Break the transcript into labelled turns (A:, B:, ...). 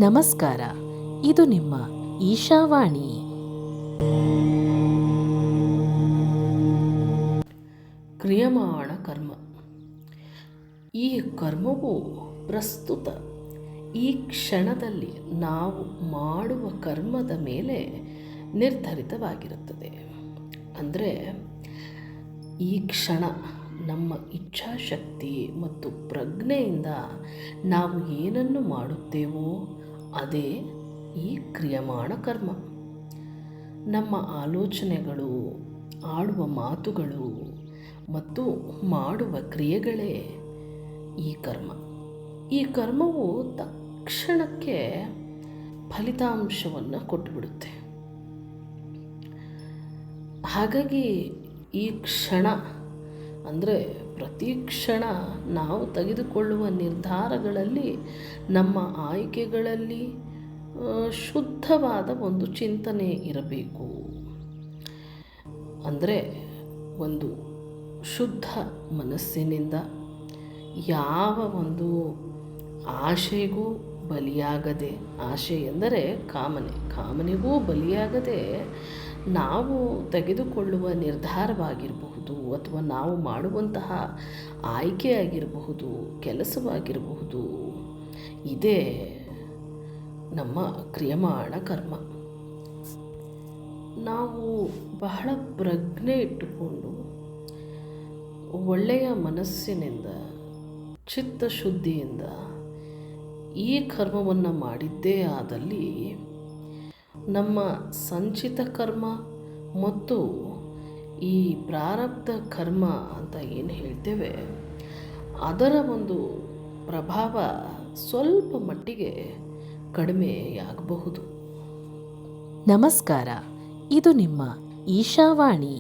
A: ನಮಸ್ಕಾರ. ಇದು ನಿಮ್ಮ ಈಶಾವಾಣಿ. ಕ್ರಿಯಮಾಣ ಕರ್ಮ. ಈ ಕರ್ಮವು ಪ್ರಸ್ತುತ ಈ ಕ್ಷಣದಲ್ಲಿ ನಾವು ಮಾಡುವ ಕರ್ಮದ ಮೇಲೆ ನಿರ್ಧರಿತವಾಗಿರುತ್ತದೆ. ಅಂದರೆ ಈ ಕ್ಷಣ ನಮ್ಮ ಇಚ್ಛಾಶಕ್ತಿ ಮತ್ತು ಪ್ರಜ್ಞೆಯಿಂದ ನಾವು ಏನನ್ನು ಮಾಡುತ್ತೇವೋ ಅದೇ ಈ ಕ್ರಿಯಮಾಣ ಕರ್ಮ. ನಮ್ಮ ಆಲೋಚನೆಗಳು, ಆಡುವ ಮಾತುಗಳು ಮತ್ತು ಮಾಡುವ ಕ್ರಿಯೆಗಳೇ ಈ ಕರ್ಮ. ಈ ಕರ್ಮವು ತಕ್ಷಣಕ್ಕೆ ಫಲಿತಾಂಶವನ್ನು ಕೊಟ್ಟುಬಿಡುತ್ತೆ. ಹಾಗಾಗಿ ಈ ಕ್ಷಣ ಅಂದರೆ ಪ್ರತಿ ಕ್ಷಣ ನಾವು ತೆಗೆದುಕೊಳ್ಳುವ ನಿರ್ಧಾರಗಳಲ್ಲಿ, ನಮ್ಮ ಆಯ್ಕೆಗಳಲ್ಲಿ ಶುದ್ಧವಾದ ಒಂದು ಚಿಂತನೆ ಇರಬೇಕು. ಅಂದರೆ ಒಂದು ಶುದ್ಧ ಮನಸ್ಸಿನಿಂದ ಯಾವ ಒಂದು ಆಶೆಗೂ ಬಲಿಯಾಗದೆ, ಆಶೆ ಎಂದರೆ ಕಾಮನೆಗೂ ಬಲಿಯಾಗದೆ ನಾವು ತೆಗೆದುಕೊಳ್ಳುವ ನಿರ್ಧಾರವಾಗಿರಬಹುದು ಅಥವಾ ನಾವು ಮಾಡುವಂತಹ ಆಯ್ಕೆಯಾಗಿರಬಹುದು, ಕೆಲಸವಾಗಿರಬಹುದು, ಇದೇ ನಮ್ಮ ಕ್ರಿಯಮಾಣ ಕರ್ಮ. ನಾವು ಬಹಳ ಪ್ರಜ್ಞೆ ಇಟ್ಟುಕೊಂಡು ಒಳ್ಳೆಯ ಮನಸ್ಸಿನಿಂದ, ಚಿತ್ತಶುದ್ಧಿಯಿಂದ ಈ ಕರ್ಮವನ್ನು ಮಾಡಿದ್ದೇ ಆದಲ್ಲಿ ನಮ್ಮ ಸಂಚಿತ ಕರ್ಮ ಮತ್ತು ಈ ಪ್ರಾರಬ್ಧ ಕರ್ಮ ಅಂತ ಏನು ಹೇಳ್ತೇವೆ ಅದರ ಒಂದು ಪ್ರಭಾವ ಸ್ವಲ್ಪ ಮಟ್ಟಿಗೆ ಕಡಿಮೆಯಾಗಬಹುದು. ನಮಸ್ಕಾರ. ಇದು ನಿಮ್ಮ ಈಶಾವಾಣಿ.